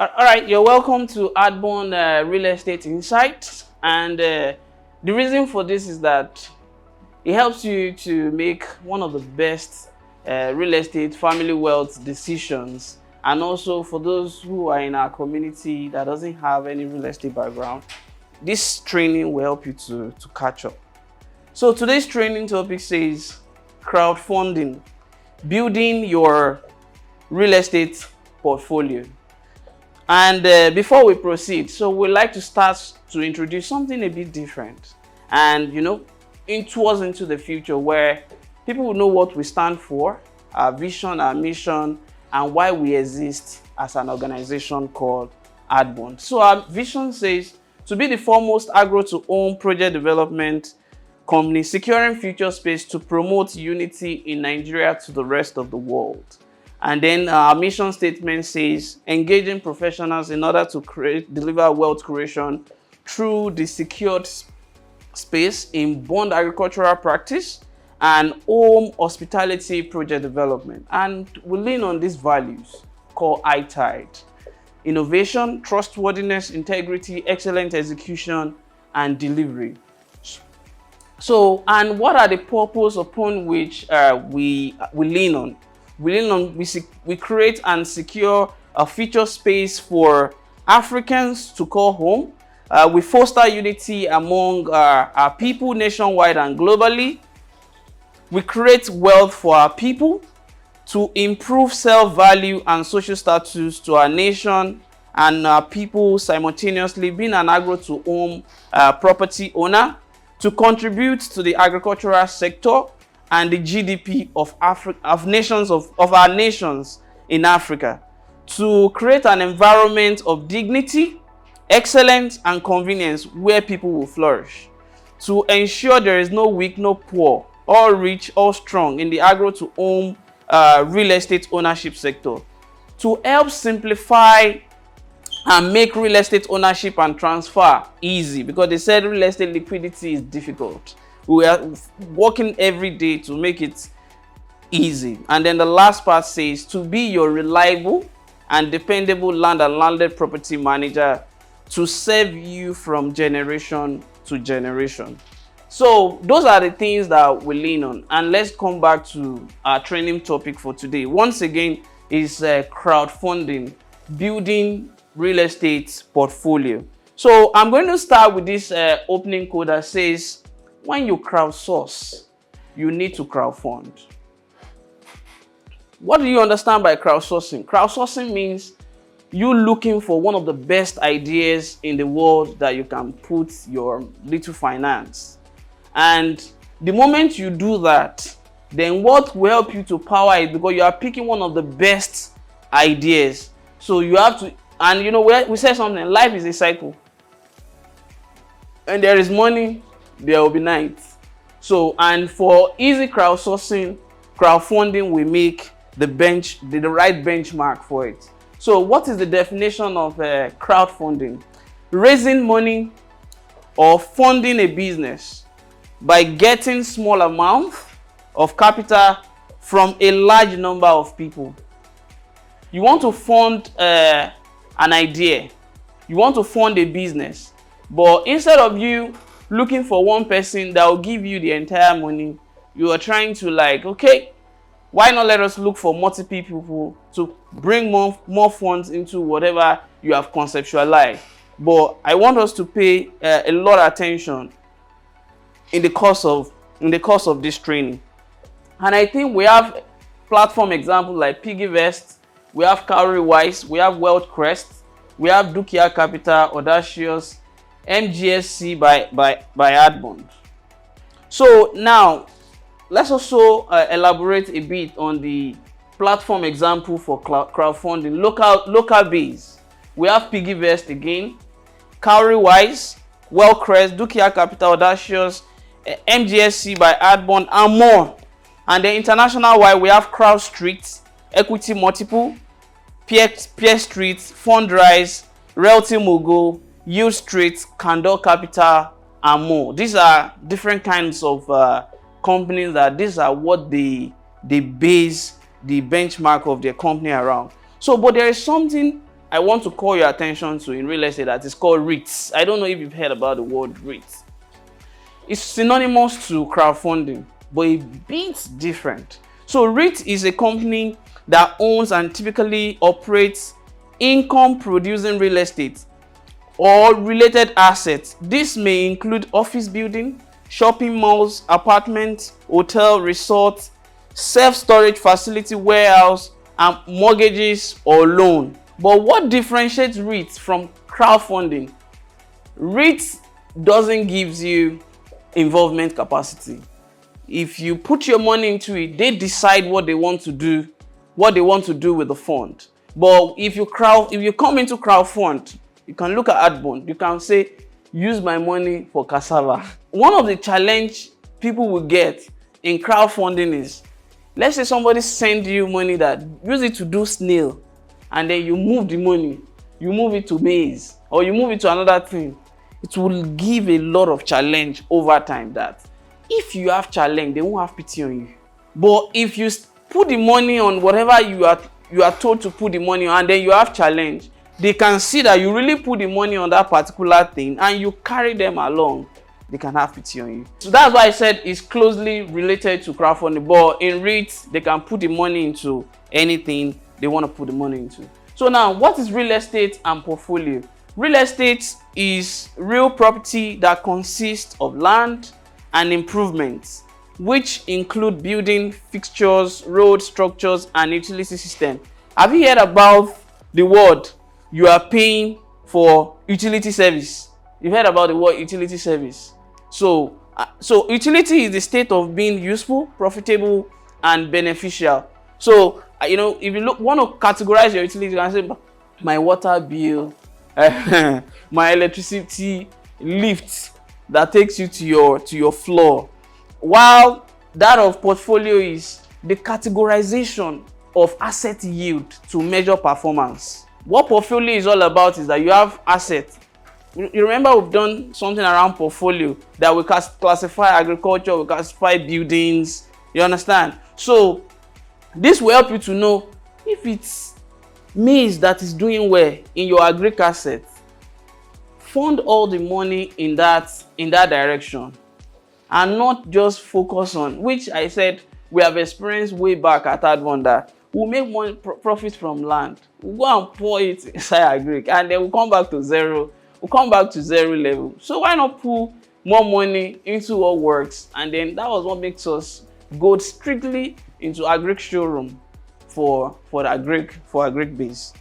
All right, you're welcome to Adborn Real Estate Insights. And the reason for this is that it helps you to make one of the best real estate family wealth decisions. And also for those who are in our community that doesn't have any real estate background, this training will help you to catch up. So today's training topic says crowdfunding, building your real estate portfolio. And before we proceed, so we'd like to start to introduce something a bit different and, towards into the future where people will know what we stand for, our vision, our mission, and why we exist as an organization called Adborn. So our vision says to be the foremost agro-to-home project development company, securing future space to promote unity in Nigeria to the rest of the world. And then our mission statement says engaging professionals in order to deliver wealth creation through the secured space in bond agricultural practice and home hospitality project development. And we lean on these values called ITIDE: innovation, trustworthiness, integrity, excellent execution, and delivery. So, and what are the purpose upon which we lean on? We create and secure a future space for Africans to call home. We foster unity among our people nationwide and globally. We create wealth for our people to improve self-value and social status to our nation and our people, simultaneously being an agro-to-home property owner, to contribute to the agricultural sector and the GDP of our nations in Africa, to create an environment of dignity, excellence, and convenience where people will flourish, to ensure there is no weak, no poor, all rich, all strong in the agro-to-home real estate ownership sector, to help simplify and make real estate ownership and transfer easy, because they said real estate liquidity is difficult. We are working every day to make it easy. And then the last part says to be your reliable and dependable land and landed property manager to serve you from generation to generation. So those are the things that we lean on. And let's come back to our training topic for today. Once again, is crowdfunding, building real estate portfolio. So I'm going to start with this opening code that says, when you crowdsource, you need to crowdfund. What do you understand by crowdsourcing? Crowdsourcing means you looking for one of the best ideas in the world that you can put your little finance. And the moment you do that, then what will help you to power it, because you are picking one of the best ideas. So you have to, and we say something, life is a cycle. And there is money, there will be night. So, and for easy crowdfunding, we make the right benchmark for it. So what is the definition of crowdfunding? Raising money or funding a business by getting small amount of capital from a large number of people. You want to fund an idea, you want to fund a business, but instead of you looking for one person that will give you the entire money, you are trying to okay, why not let us look for multiple people to bring more funds into whatever you have conceptualized. But I want us to pay a lot of attention in the course of this training. And I think we have platform examples like PiggyVest, we have Cowrywise, we have WealthCrest, we have Dukia Capital, Audacious, MGSC by Adborn. So now let's also elaborate a bit on the platform example for crowdfunding, local base. We have PiggyVest again, Cowrywise, WealthCrest, Dukia Capital, Audacious, MGSC by Adborn, and more. And the international wide, we have CrowdStreet, Equity Multiple, Peer Street, Fundrise, Realty Mogul, Yield Street, Candor Capital, and more. These are different kinds of companies that these are what they base the benchmark of their company around. So, but there is something I want to call your attention to in real estate that is called REITs. I don't know if you've heard about the word REIT. It's synonymous to crowdfunding, but a bit different. So REIT is a company that owns and typically operates income producing real estate or related assets. This may include office building, shopping malls, apartments, hotel, resorts, self-storage facility, warehouse, and mortgages or loan. But what differentiates REIT from crowdfunding? REIT doesn't give you involvement capacity. If you put your money into it, they decide what they want to do with the fund. But if you come into crowdfund, you can look at Adbond, you can say, use my money for cassava. One of the challenge people will get in crowdfunding is, let's say somebody send you money that use it to do snail, and then you move the money, you move it to maize, or you move it to another thing. It will give a lot of challenge over time that if you have challenge, they won't have pity on you. But if you put the money on whatever you are told to put the money on, and then you have challenge, they can see that you really put the money on that particular thing and you carry them along. They can have pity on you. So that's why I said it's closely related to crowdfunding. But in REIT, they can put the money into anything they want to put the money into. So now, what is real estate and portfolio? Real estate is real property that consists of land and improvements, which include building, fixtures, road structures, and utility system. Have you heard about the word you are paying for utility service? You've heard about the word utility service. So utility is the state of being useful, profitable, and beneficial. So if you want to categorize your utility, you can say my water bill, my electricity, lift that takes you to your floor. While that of portfolio is the categorization of asset yield to measure performance. What portfolio is all about is that you have assets. You remember we've done something around portfolio that we classify agriculture, we classify buildings. You understand? So this will help you to know if it's maize that is doing well in your agri assets. Fund all the money in that direction, and not just focus on, which I said we have experienced way back at Adbond, that we'll make money profit from land. We'll go and pour it inside agri, and then we'll come back to zero. We'll come back to zero level. So why not put more money into what works? And then that was what makes us go strictly into agri showroom for agri base.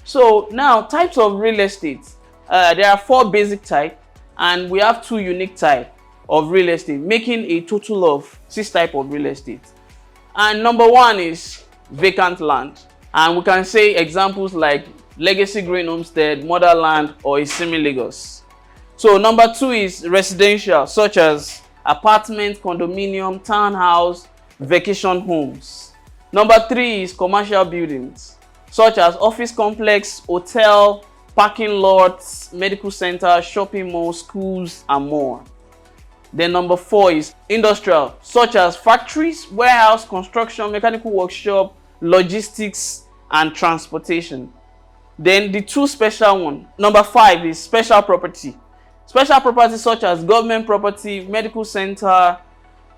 So now, types of real estate. There are 4 basic types, and we have 2 unique types of real estate, making a total of 6 types of real estate. And number 1 is vacant land, and we can say examples like Legacy Green Homestead, Motherland, or Isimi Lagos. So number 2 is residential, such as apartment, condominium, townhouse, vacation homes. Number 3 is commercial buildings, such as office complex, hotel, parking lots, medical center, shopping malls, schools, and more. Then number 4 is industrial, such as factories, warehouse, construction, mechanical workshop, logistics, and transportation. Then the 2 special one. Number 5 is special property. Special property such as government property, medical center,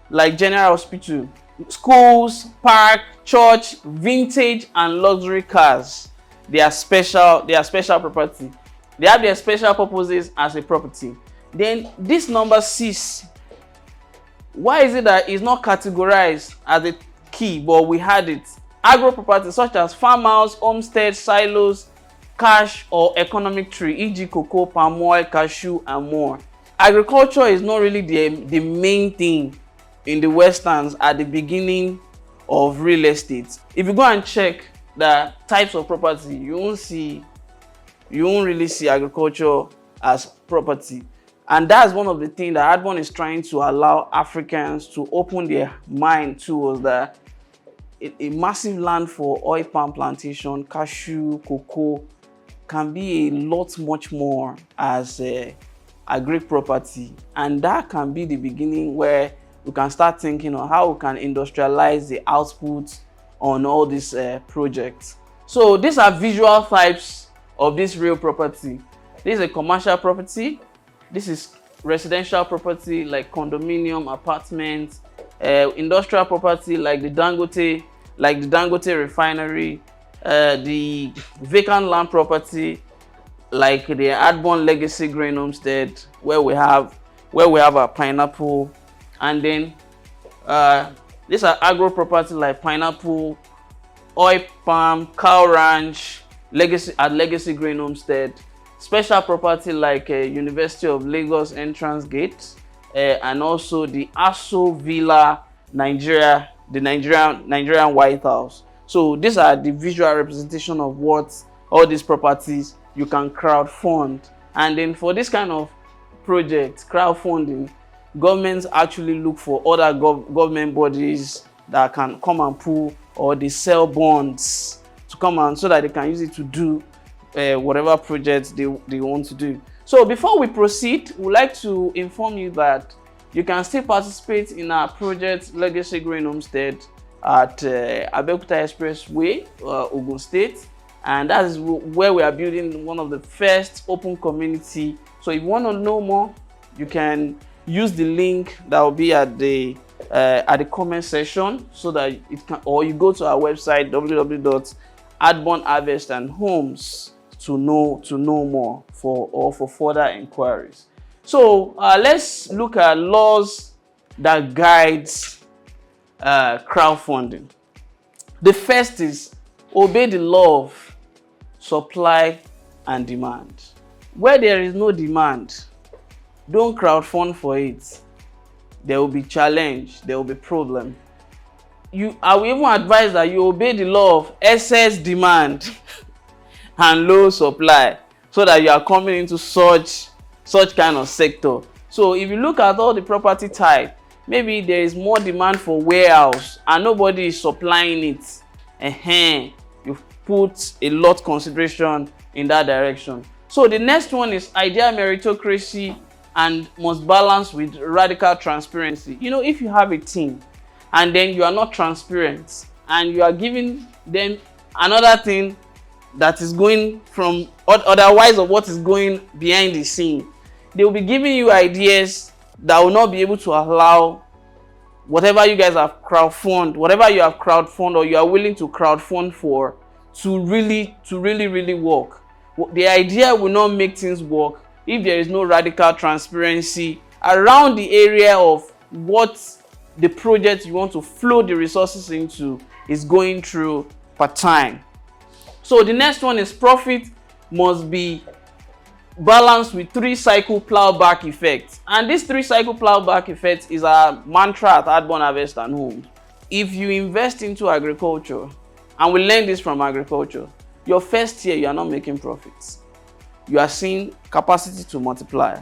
like general hospital, schools, park, church, vintage, and luxury cars. They are special property. They have their special purposes as a property. Then this number 6, why is it that it's not categorized as a key, but we had it? Agro property such as farmhouse, homestead, silos, cash or economic tree, e.g. cocoa, palm oil, cashew, and more. Agriculture is not really the main thing in the Westerns at the beginning of real estate. If you go and check the types of property, you won't really see agriculture as property. And that's one of the things that Adbond is trying to allow Africans to open their mind towards, that a massive land for oil palm plantation, cashew, cocoa can be a lot much more as a agri property. And that can be the beginning where we can start thinking on how we can industrialize the output on all these projects. So these are visual types of this real property. This is a commercial property. This is residential property like condominium, apartments, industrial property like the Dangote refinery, the vacant land property like the Adborn Legacy Grain Homestead, where we have our pineapple, and then these are agro property like pineapple, oil palm, cow ranch, Legacy Grain Homestead, special property like University of Lagos entrance gate, and also the Aso Villa Nigeria, the Nigerian White House. So these are the visual representation of what all these properties you can crowdfund. And then for this kind of project, crowdfunding, governments actually look for other government bodies that can come and pull, or they sell bonds to come and so that they can use it to do whatever projects they want to do. So before we proceed, we'd like to inform you that you can still participate in our project Legacy Grain Homestead at Abeokuta Expressway, Ogun State, and that is where we are building one of the first open community. So if you want to know more, you can use the link that will be at the comment section, so that it can, or you go to our website www.adbornharvestandhomes to know more for further inquiries. So let's look at laws that guides crowdfunding. The first is obey the law of supply and demand. Where there is no demand, don't crowdfund for it. There will be challenge, there will be problem. I will even advise that you obey the law of excess demand and low supply, so that you are coming into such kind of sector. So if you look at all the property type, maybe there is more demand for warehouse and nobody is supplying it. You put a lot consideration in that direction. So the next one is ideal meritocracy and must balance with radical transparency. If you have a team and then you are not transparent and you are giving them another thing that is going from otherwise of what is going behind the scene, they will be giving you ideas that will not be able to allow whatever you guys have crowdfund, whatever you have crowdfund or you are willing to crowdfund for, to really work. The idea will not make things work if there is no radical transparency around the area of what the project you want to flow the resources into is going through per time. So the next one is profit must be balanced with 3-cycle plowback effect. And this 3-cycle plowback effect is our mantra at Adborn Harvest and Homes. If you invest into agriculture, and we learn this from agriculture, your first year you are not making profits. You are seeing capacity to multiply.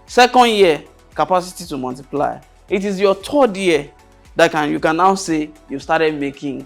Second year, capacity to multiply. It is your third year that you can now say you started making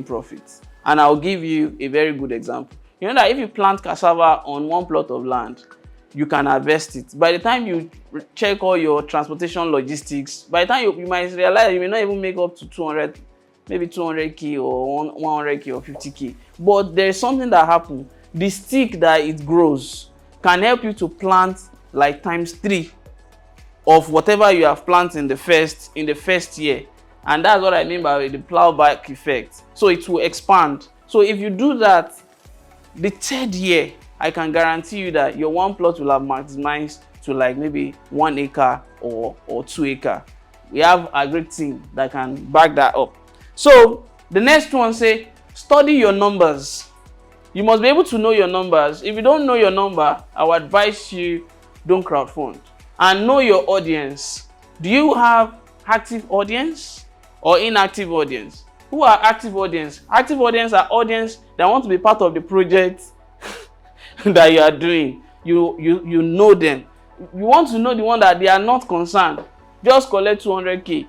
profits. And I'll give you a very good example. You know that if you plant cassava on one plot of land, you can harvest it. By the time you check all your transportation logistics, by the time you might realize you may not even make up to 200, maybe 200k or 100k or 50k. But there is something that happens. The stick that it grows can help you to plant like ×3 of whatever you have planted in the first year. And that's what I mean by the plowback effect. So it will expand. So if you do that, the third year, I can guarantee you that your one plot will have maximized to like maybe 1 acre or 2 acre. We have a great team that can back that up. So the next one say, study your numbers. You must be able to know your numbers. If you don't know your number, I would advise you don't crowdfund. And know your audience. Do you have active audience or inactive audience? Who are active audience? Active audience are audience that want to be part of the project that you are doing. You know them. You want to know the one that they are not concerned. Just collect 200k.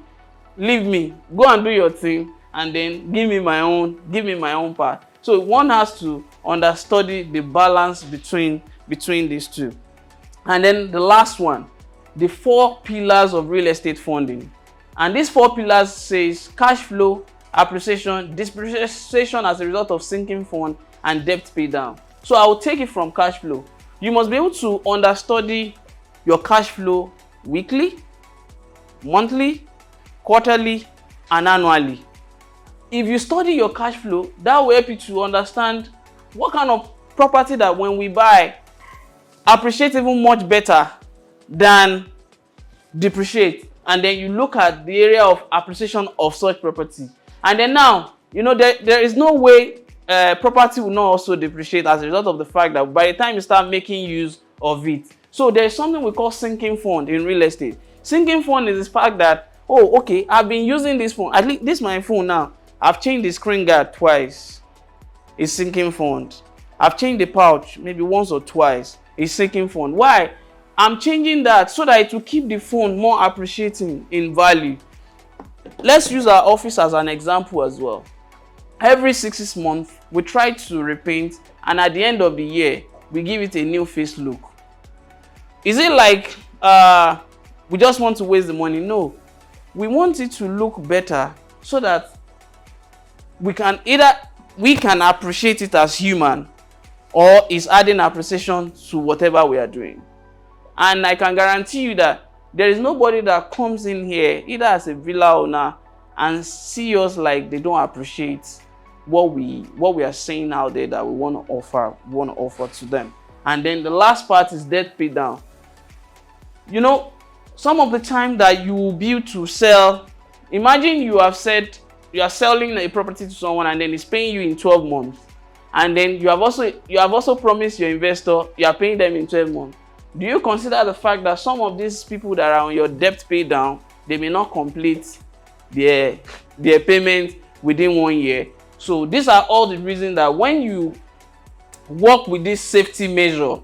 Leave me. Go and do your thing, and then give me my own part. So one has to understudy the balance between these two. And then the last one, the 4 pillars of real estate funding. And these 4 pillars says cash flow, appreciation, depreciation as a result of sinking fund, and debt pay down. So I will take it from cash flow. You must be able to understudy your cash flow weekly, monthly, quarterly, and annually. If you study your cash flow, that will help you to understand what kind of property that when we buy appreciate even much better than depreciate. And then you look at the area of appreciation of such property. And then now, there is no way property will not also depreciate as a result of the fact that by the time you start making use of it. So there's something we call sinking fund in real estate. Sinking fund is the fact that, oh, okay, I've been using this phone. At least this is my phone now. I've changed the screen guard twice. It's sinking fund. I've changed the pouch maybe once or twice. It's sinking fund. Why? I'm changing that so that it will keep the phone more appreciating in value. Let's use our office as an example as well. Every 6 months, we try to repaint, and at the end of the year, we give it a new face look. Is it like we just want to waste the money? No. We want it to look better so that we can appreciate it as human, or is adding appreciation to whatever we are doing. And I can guarantee you that there is nobody that comes in here, either as a villa owner, and see us like they don't appreciate what we are saying out there that we want to offer to them. And then the last part is debt pay down. Some of the time that you will be able to sell, imagine you have said you are selling a property to someone and then it's paying you in 12 months. And then you have also promised your investor you are paying them in 12 months. Do you consider the fact that some of these people that are on your debt pay down, they may not complete their payment within 1 year? So these are all the reasons that when you work with this safety measure,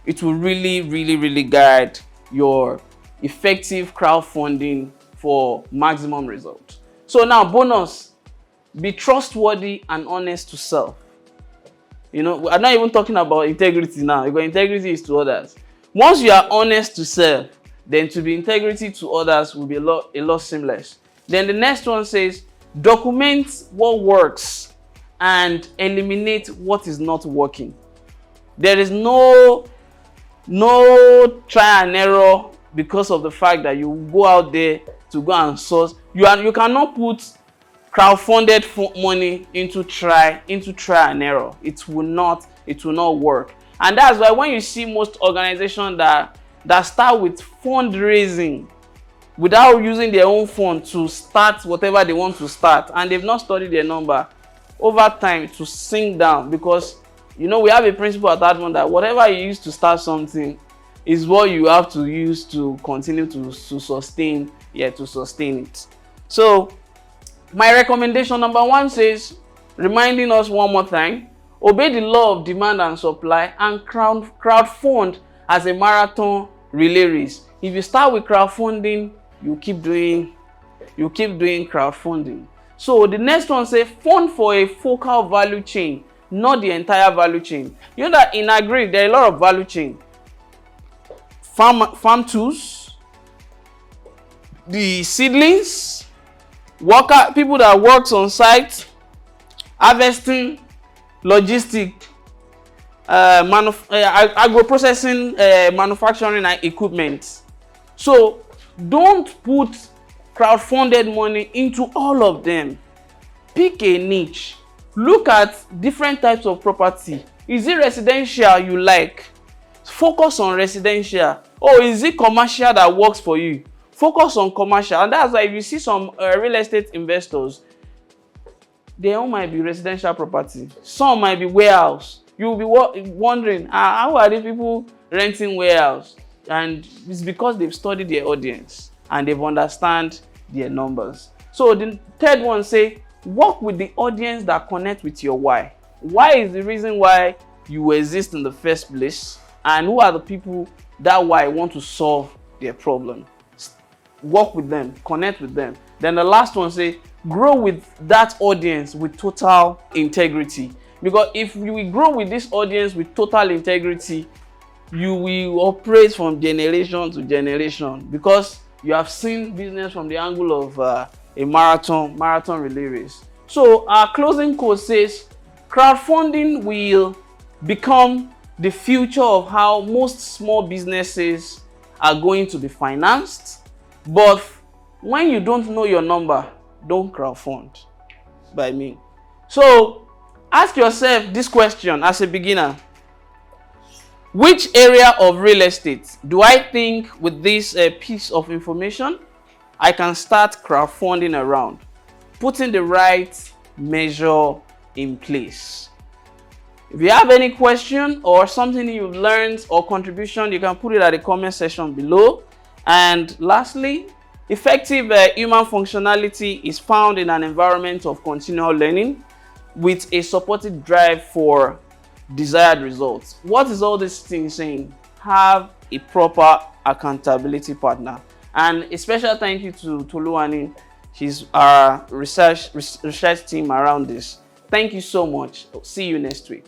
it will really, really, really guide your effective crowdfunding for maximum results. So now, bonus, be trustworthy and honest to self. I'm not even talking about integrity now, because integrity is to others. Once you are honest to self, then to be integrity to others will be a lot seamless. Then the next one says, document what works and eliminate what is not working. There is no try and error because of the fact that you go out there to go and source. You cannot put crowdfunded money into try and error. It will not work. And that's why when you see most organizations that start with fundraising without using their own fund to start whatever they want to start, and they've not studied their number, over time to sink down, because we have a principle at that one that whatever you use to start something is what you have to use to continue to sustain it. So my recommendation number 1 says, reminding us one more time, obey the law of demand and supply and crowdfund as a marathon relay race. If you start with crowdfunding, you keep doing crowdfunding. So the next one says, fund for a focal value chain, not the entire value chain. You know that in agri there are a lot of value chain. Farm tools, the seedlings, people that works on site, harvesting, logistic, agro-processing, manufacturing and equipment. So don't put crowdfunded money into all of them. Pick a niche. Look at different types of property. Is it residential you like? Focus on residential. Or is it commercial that works for you? Focus on commercial. And that's why if you see some real estate investors, their own might be residential property. Some might be warehouse. You will be wondering, how are these people renting warehouse? And it's because they've studied their audience and they've understand their numbers. So the third one say, work with the audience that connect with your why. Why is the reason why you exist in the first place, and who are the people that why want to solve their problem. Work with them, connect with them. Then the last one say, grow with that audience with total integrity. Because if you grow with this audience with total integrity, you will operate from generation to generation, because you have seen business from the angle of a marathon relay race. So our closing quote says, crowdfunding will become the future of how most small businesses are going to be financed. But when you don't know your number, don't crowdfund by me. So ask yourself this question as a beginner. Which area of real estate do I think with this piece of information I can start crowdfunding around? Putting the right measure in place. If you have any question or something you've learned or contribution, you can put it at the comment section below. And lastly, effective human functionality is found in an environment of continual learning with a supported drive for desired results. What is all this thing saying? Have a proper accountability partner. And a special thank you to Toluwani. She's our research team around this. Thank you so much. See you next week.